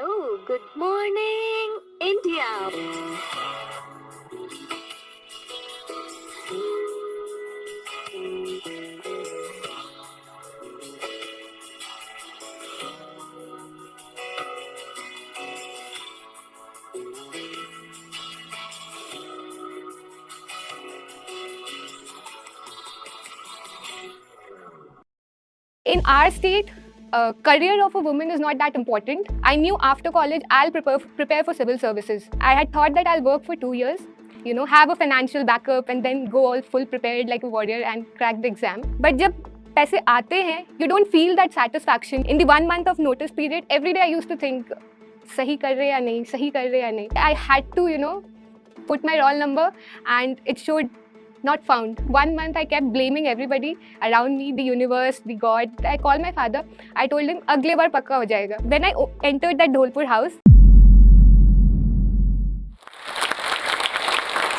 Hello, good morning, India. In our state, career of a woman is not that important. I knew after college I'll prepare for civil services. I had thought that I'll work for 2 years, have a financial backup and then go all full prepared like a warrior and crack the exam. But जब पैसे आते हैं, you don't feel that satisfaction. In the 1 month of notice period, every day I used to think, सही कर रहे या नहीं, सही कर रहे या नहीं. I had to, put my roll number and it showed not found. 1 month I kept blaming everybody around me, the universe, the God. I called my father. I told him, अगले बार पक्का हो जाएगा. When I entered that Dholpur house,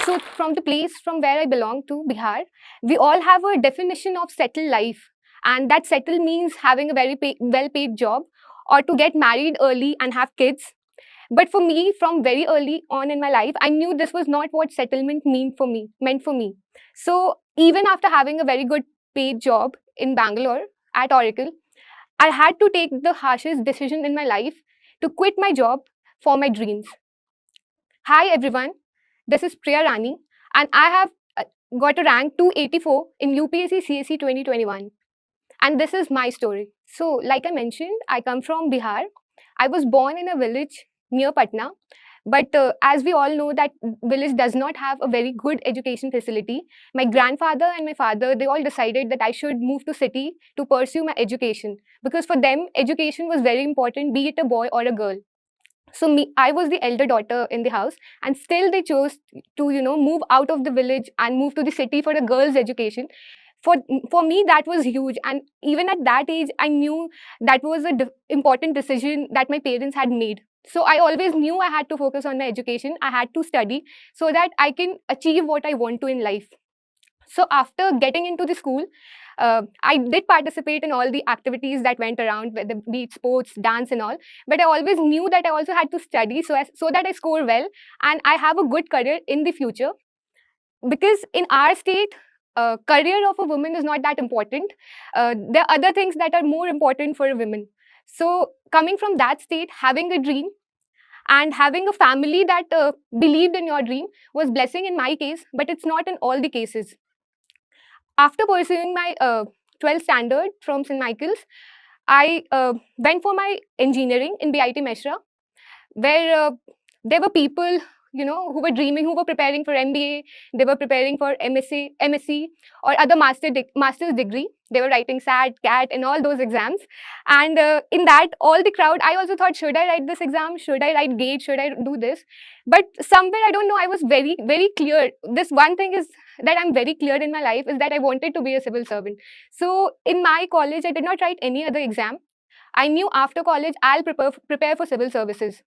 so from the place from where I belong to, Bihar, we all have a definition of settled life. And that settled means having a very well-paid job or to get married early and have kids. But for me, from very early on in my life, I knew this was not what settlement meant for me. So even after having a very good paid job in Bangalore at Oracle, I had to take the harshest decision in my life to quit my job for my dreams. Hi everyone, this is Priya Rani and I have got a rank 284 in UPSC CSE 2021. And this is my story. So like I mentioned, I come from Bihar. I was born in a village near Patna. But as we all know, that village does not have a very good education facility. My grandfather and my father, they all decided that I should move to city to pursue my education. Because for them, education was very important, be it a boy or a girl. So I was the elder daughter in the house, and still they chose to, move out of the village and move to the city for a girl's education. For me, that was huge. And even at that age, I knew that was an important decision that my parents had made. So I always knew I had to focus on my education. I had to study so that I can achieve what I want to in life. So after getting into the school, I did participate in all the activities that went around, whether be it sports, dance and all. But I always knew that I also had to study so that I score well and I have a good career in the future. Because in our state, career of a woman is not that important. There are other things that are more important for a woman. So coming from that state, having a dream and having a family that believed in your dream was blessing in my case, but it's not in all the cases. After pursuing my 12th standard from St. Michael's, I went for my engineering in BIT Meshra, where there were people who were dreaming, who were preparing for MBA, they were preparing for MSc or other master's degree. They were writing SAT, CAT and all those exams. And in that, all the crowd, I also thought, should I write this exam? Should I write GATE? Should I do this? But somewhere, I don't know, I was very, very clear. This one thing is that I'm very clear in my life is that I wanted to be a civil servant. So in my college, I did not write any other exam. I knew after college, I'll prepare for civil services.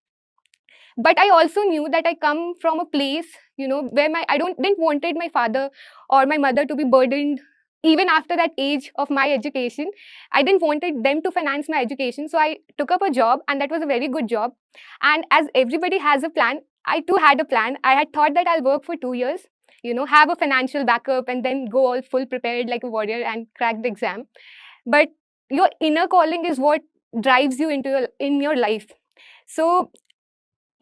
But I also knew that I come from a place, where I didn't wanted my father or my mother to be burdened even after that age of my education. I didn't wanted them to finance my education. So I took up a job and that was a very good job. And as everybody has a plan, I too had a plan. I had thought that I'll work for 2 years, have a financial backup and then go all full prepared like a warrior and crack the exam. But your inner calling is what drives you in your life. So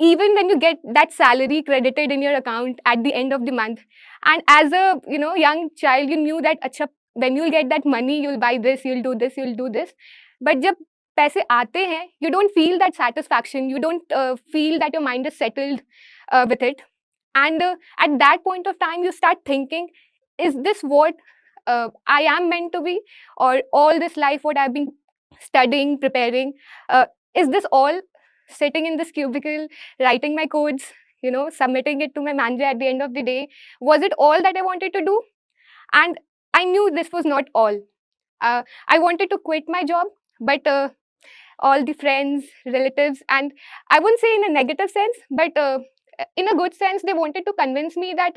even when you get that salary credited in your account at the end of the month, and as a young child, you knew that acha, when you'll get that money, you'll buy this, you'll do this, you'll do this. But jab paise aate hain, you don't feel that satisfaction, you don't feel that your mind is settled with it. And at that point of time, you start thinking, is this what I am meant to be? Or all this life, what I've been studying, preparing, is this all sitting in this cubicle, writing my codes, submitting it to my manager at the end of the day? Was it all that I wanted to do? And I knew this was not all. I wanted to quit my job, but all the friends, relatives, and I wouldn't say in a negative sense, but in a good sense, they wanted to convince me that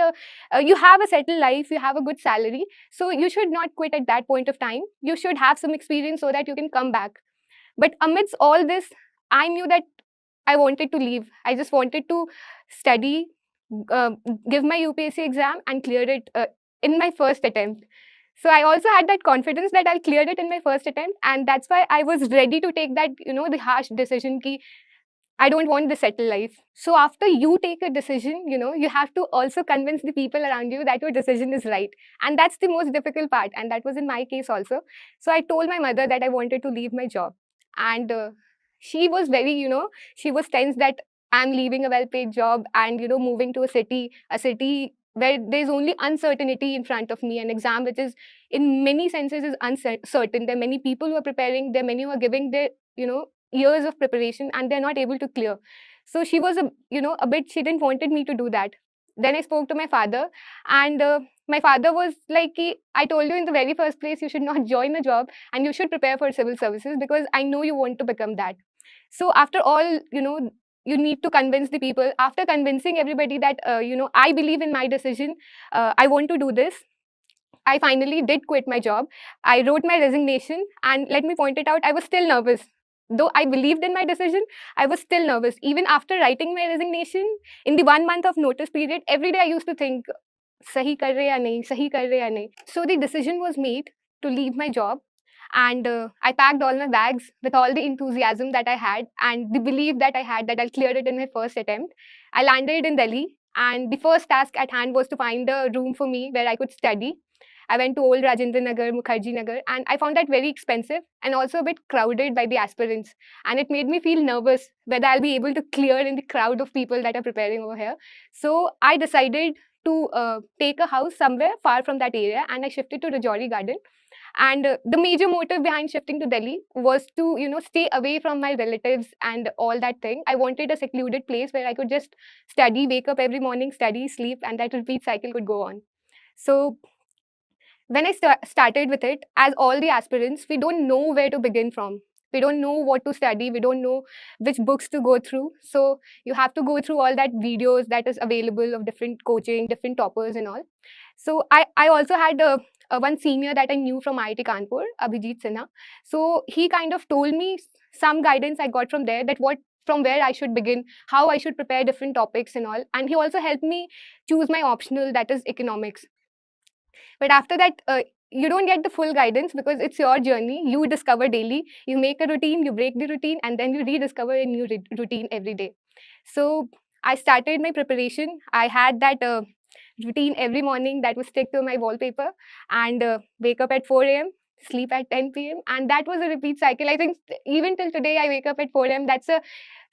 you have a settled life, you have a good salary, so you should not quit at that point of time. You should have some experience so that you can come back. But amidst all this, I knew that I wanted to leave. I just wanted to study, uh, give my UPSC exam and clear it in my first attempt. So I also had that confidence that I'll clear it in my first attempt, and that's why I was ready to take that, the harsh decision ki I don't want the settled life. So after you take a decision, you have to also convince the people around you that your decision is right. And that's the most difficult part. And that was in my case also. So I told my mother that I wanted to leave my job. And she was very, she was tense that I'm leaving a well-paid job and, moving to a city where there's only uncertainty in front of me, an exam which is in many senses is uncertain. There are many people who are preparing, there are many who are giving their, years of preparation and they're not able to clear. So she was a bit, she didn't wanted me to do that. Then I spoke to my father, and my father was like, I told you in the very first place you should not join a job and you should prepare for civil services because I know you want to become that. So after all, you need to convince the people. After convincing everybody that I believe in my decision, I want to do this, I finally did quit my job. I wrote my resignation, and let me point it out, I was still nervous. Though I believed in my decision, I was still nervous. Even after writing my resignation, in the 1 month of notice period, every day I used to think, sahi kar rahe ya nahi, sahi kar rahe ya nahi. So the decision was made to leave my job, and I packed all my bags with all the enthusiasm that I had and the belief that I had that I'll clear it in my first attempt. I landed in Delhi, and the first task at hand was to find a room for me where I could study. I went to Old Rajendra Nagar, Mukherjee Nagar, and I found that very expensive and also a bit crowded by the aspirants. And it made me feel nervous whether I'll be able to clear in the crowd of people that are preparing over here. So I decided to take a house somewhere far from that area, and I shifted to Rajouri Garden. And the major motive behind shifting to Delhi was to, stay away from my relatives and all that thing. I wanted a secluded place where I could just study, wake up every morning, study, sleep, and that repeat cycle could go on. So when I started with it, as all the aspirants, we don't know where to begin from. We don't know what to study. We don't know which books to go through. So you have to go through all that videos that is available of different coaching, different toppers and all. So I also had one senior that I knew from IIT Kanpur, Abhijit Sinha. So he kind of told me some guidance I got from there, that from where I should begin, how I should prepare different topics and all. And he also helped me choose my optional, that is economics. But after that, you don't get the full guidance because it's your journey. You discover daily. You make a routine, you break the routine, and then you rediscover a new routine every day. So I started my preparation. I had that routine every morning that was stick to my wallpaper, and wake up at 4 a.m., sleep at 10 p.m. And that was a repeat cycle. I think even till today, I wake up at 4 a.m. That's a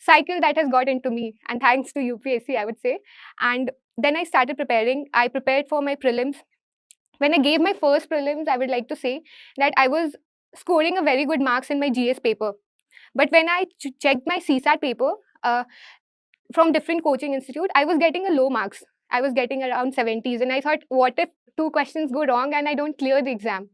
cycle that has got into me. And thanks to UPSC, I would say. And then I started preparing. I prepared for my prelims. When I gave my first prelims, I would like to say that I was scoring a very good marks in my GS paper. But when I checked my CSAT paper from different coaching institute, I was getting a low marks. I was getting around 70s. And I thought, what if 2 questions go wrong and I don't clear the exam?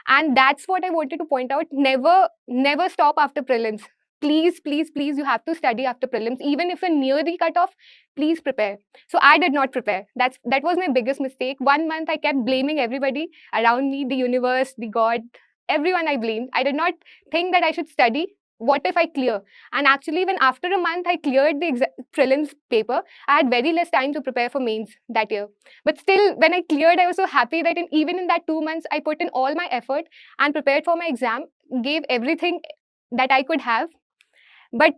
And that's what I wanted to point out. Never stop after prelims. Please, please, please, you have to study after prelims. Even if you're near the cutoff, please prepare. So I did not prepare. That was my biggest mistake. 1 month, I kept blaming everybody around me, the universe, the God, everyone I blamed. I did not think that I should study. What if I clear? And actually, when after a month I cleared the prelims paper, I had very less time to prepare for mains that year. But still, when I cleared, I was so happy that even in that 2 months, I put in all my effort and prepared for my exam, gave everything that I could have. But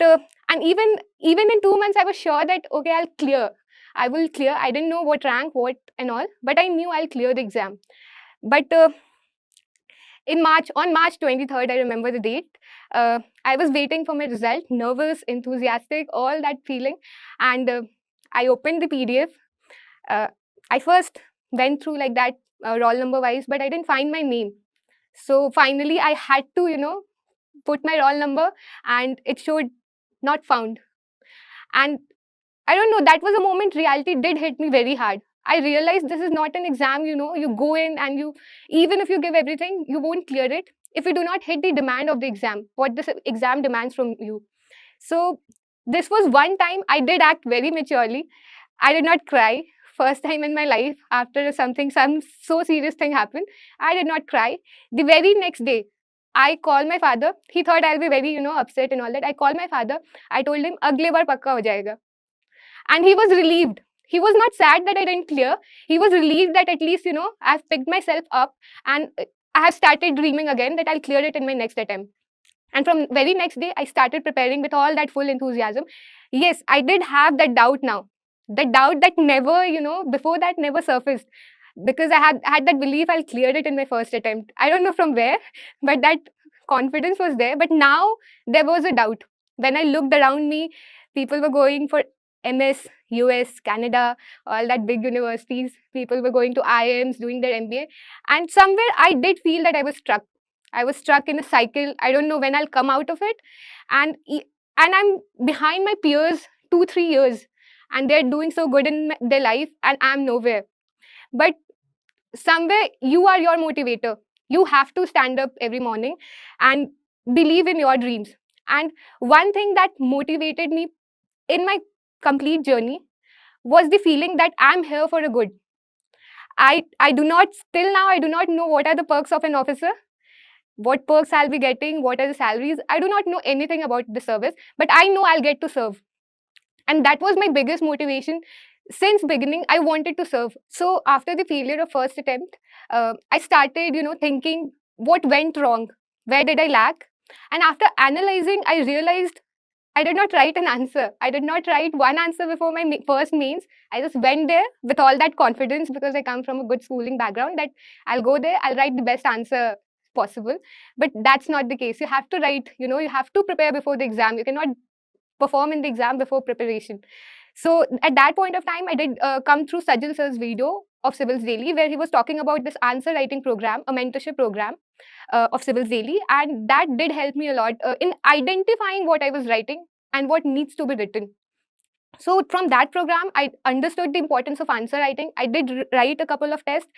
and even in 2 months, I was sure that okay, I'll clear. I will clear. I didn't know what rank, what and all, but I knew I'll clear the exam. But on March 23rd, I remember the date. I was waiting for my result, nervous, enthusiastic, all that feeling, and I opened the PDF. I first went through like that roll number wise, but I didn't find my name. So finally, I had to, put my roll number, and it showed not found. And I don't know, that was a moment reality did hit me very hard. I realized this is not an exam, you go in and even if you give everything, you won't clear it if you do not hit the demand of the exam, what this exam demands from you. So this was one time I did act very maturely. I did not cry. First time in my life after some so serious thing happened. I did not cry. The very next day, I called my father. He thought I'll be very, upset and all that. I called my father. I told him, "Agle bar pakka ho jayega." And he was relieved. He was not sad that I didn't clear. He was relieved that at least, I've picked myself up and I have started dreaming again that I'll clear it in my next attempt. And from very next day, I started preparing with all that full enthusiasm. Yes, I did have that doubt now. The doubt that never, before that never surfaced, because I had that belief I'll clear it in my first attempt. I don't know from where, but that confidence was there. But now there was a doubt. When I looked around me, people were going for MS, US, Canada, all that big universities. People were going to IIMs, doing their MBA. And somewhere I did feel that I was stuck. I was stuck in a cycle. I don't know when I'll come out of it. And, and I'm behind my peers 2-3 years. And they're doing so good in their life, and I'm nowhere. But somewhere you are your motivator. You have to stand up every morning and believe in your dreams. And one thing that motivated me in my complete journey was the feeling that I'm here for a good. I do not, still now, I do not know what are the perks of an officer, what perks I'll be getting, what are the salaries. I do not know anything about the service, but I know I'll get to serve. And that was my biggest motivation. Since beginning, I wanted to serve. So after the failure of first attempt, I started, thinking what went wrong, where did I lack? And after analyzing, I realized I did not write an answer. I did not write one answer before my first mains. I just went there with all that confidence because I come from a good schooling background that I'll go there, I'll write the best answer possible. But that's not the case. You have to write, you have to prepare before the exam. You cannot perform in the exam before preparation. So at that point of time, I did come through Sajal sir's video of Civils Daily, where he was talking about this answer writing program, a mentorship program of Civils Daily, and that did help me a lot in identifying what I was writing and what needs to be written. So from that program, I understood the importance of answer writing. I did write a couple of tests,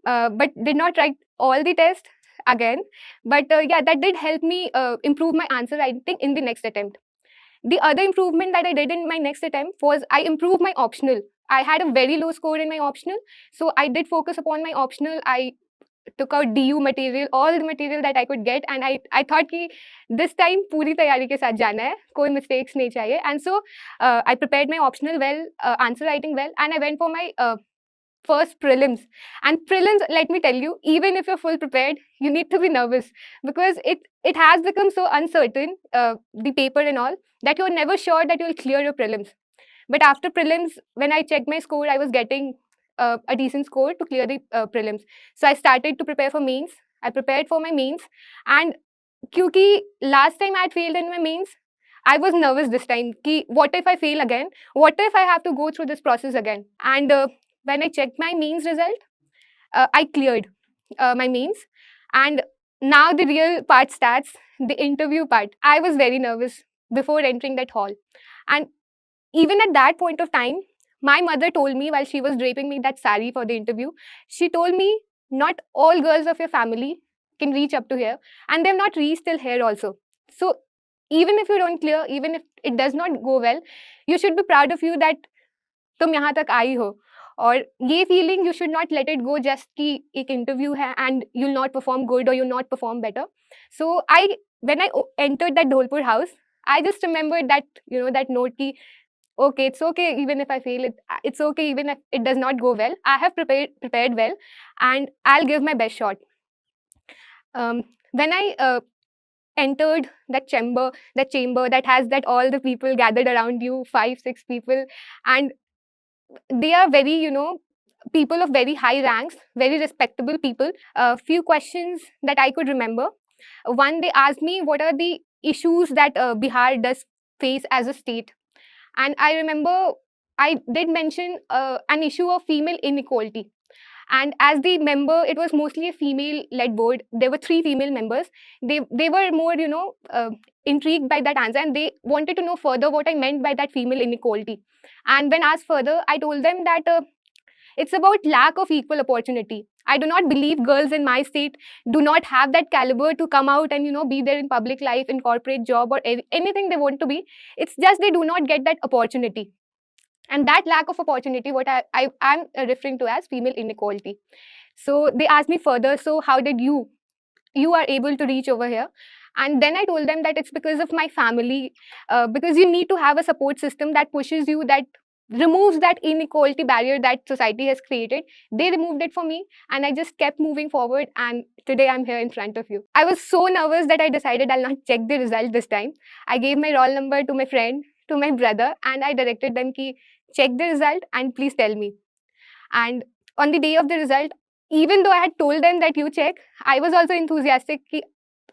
but did not write all the tests again. But yeah, that did help me improve my answer writing in the next attempt. The other improvement that I did in my next attempt was I improved my optional. I had a very low score in my optional, so I did focus upon my optional. I took out DU material, all the material that I could get, and I thought कि this time पूरी तैयारी के साथ जाना है, कोई mistakes नहीं चाहिए. And so I prepared my optional well, answer writing well, and I went for my first prelims. And prelims, let me tell you, even if you're full prepared, you need to be nervous because it has become so uncertain, the paper and all, that you're never sure that you'll clear your prelims. But after prelims, when I checked my score, I was getting a decent score to clear the prelims. So I started to prepare for mains. I prepared for my mains, and क्योंकि last time I had failed in my mains, I was nervous this time. Ki, what if I fail again? What if I have to go through this process again? And when I checked my mains result, I cleared my mains. And now the real part starts, the interview part. I was very nervous before entering that hall. And even at that point of time, my mother told me while she was draping me that sari for the interview, she told me not all girls of your family can reach up to here, and they've not reached till here also. So even if you don't clear, even if it does not go well, you should be proud of you that तुम यहाँ तक आई हो. और ये feeling you should not let it go just कि एक interview है and you'll not perform good or you'll not perform better. So when I entered that Dholpur house, I just remembered that, that note ki, okay, it's okay even if I fail it. It's okay even if it does not go well. I have prepared well, and I'll give my best shot. When I entered that chamber that has that all the people gathered around you, 5-6 people, and they are very, people of very high ranks, very respectable people. A few questions that I could remember. One, they asked me what are the issues that Bihar does face as a state. And I remember I did mention an issue of female inequality. And as the member, it was mostly a female-led board. There were 3 female members. They were more, intrigued by that answer, and they wanted to know further what I meant by that female inequality. And when asked further, I told them that it's about lack of equal opportunity. I do not believe girls in my state do not have that caliber to come out and, be there in public life, in corporate job, or anything they want to be. It's just they do not get that opportunity. And that lack of opportunity, what I'm referring to as female inequality. So they asked me further, so how did you you are able to reach over here. And then I told them that it's because of my family, because you need to have a support system that pushes you, that removes that inequality barrier that society has created. They removed it for me, and I just kept moving forward, and today I'm here in front of you. I was so nervous that I decided I'll not check the result this time. I gave my roll number to my friend, to my brother, and I directed them ki check the result and please tell me. And on the day of the result, even though I had told them that you check, I was also enthusiastic ki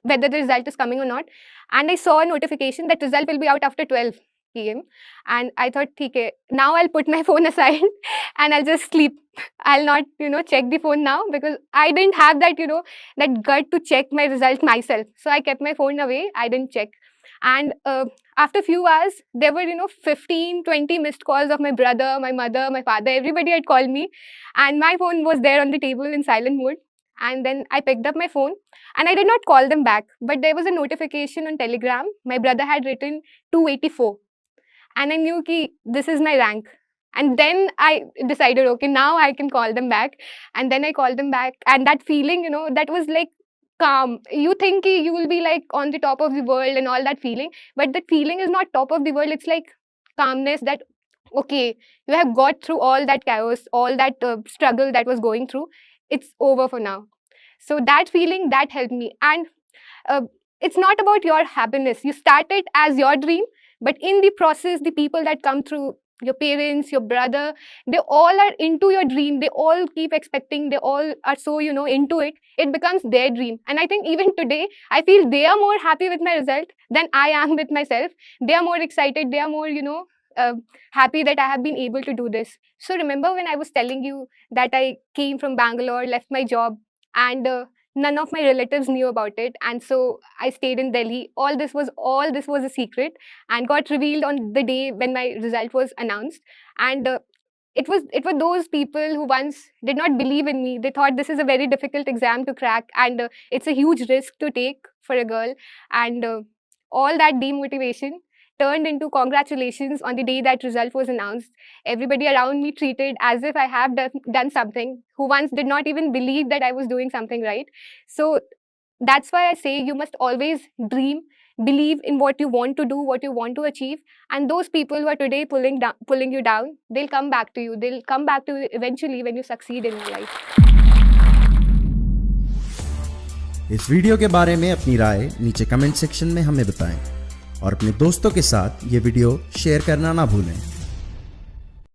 whether the result is coming or not. And I saw a notification that result will be out after 12 p.m. And I thought, okay, now I'll put my phone aside and I'll just sleep. I'll not, check the phone now, because I didn't have that, that gut to check my result myself. So I kept my phone away. I didn't check. And after a few hours, there were, 15, 20 missed calls of my brother, my mother, my father. Everybody had called me. And my phone was there on the table in silent mode. And then I picked up my phone and I did not call them back. But there was a notification on Telegram. My brother had written 284. And I knew ki this is my rank. And then I decided, okay, now I can call them back. And then I called them back. And that feeling, that was like calm. You think you will be like on the top of the world and all that feeling. But that feeling is not top of the world. It's like calmness that, okay, you have got through all that chaos, all that struggle that was going through. It's over for now. So that feeling, that helped me. And it's not about your happiness. You started as your dream, but in the process, the people that come through, your parents, your brother, they all are into your dream. They all keep expecting. They all are so, into it. It becomes their dream. And I think even today, I feel they are more happy with my result than I am with myself. They are more excited. They are more, happy that I have been able to do this. So remember when I was telling you that I came from Bangalore, left my job, and none of my relatives knew about it, and so I stayed in Delhi. All this was a secret and got revealed on the day when my result was announced. And it were those people who once did not believe in me. They thought this is a very difficult exam to crack, and it's a huge risk to take for a girl. And all that demotivation turned into congratulations on the day that result was announced. Everybody around me treated as if I have done something, who once did not even believe that I was doing something right. So that's why I say you must always dream, believe in what you want to do, what you want to achieve. And those people who are today pulling you down, they'll come back to you. They'll come back to you eventually when you succeed in your life. इस video के बारे में अपनी राय नीचे comment section में हमें बताएं और अपने दोस्तों के साथ ये वीडियो शेयर करना ना भूलें।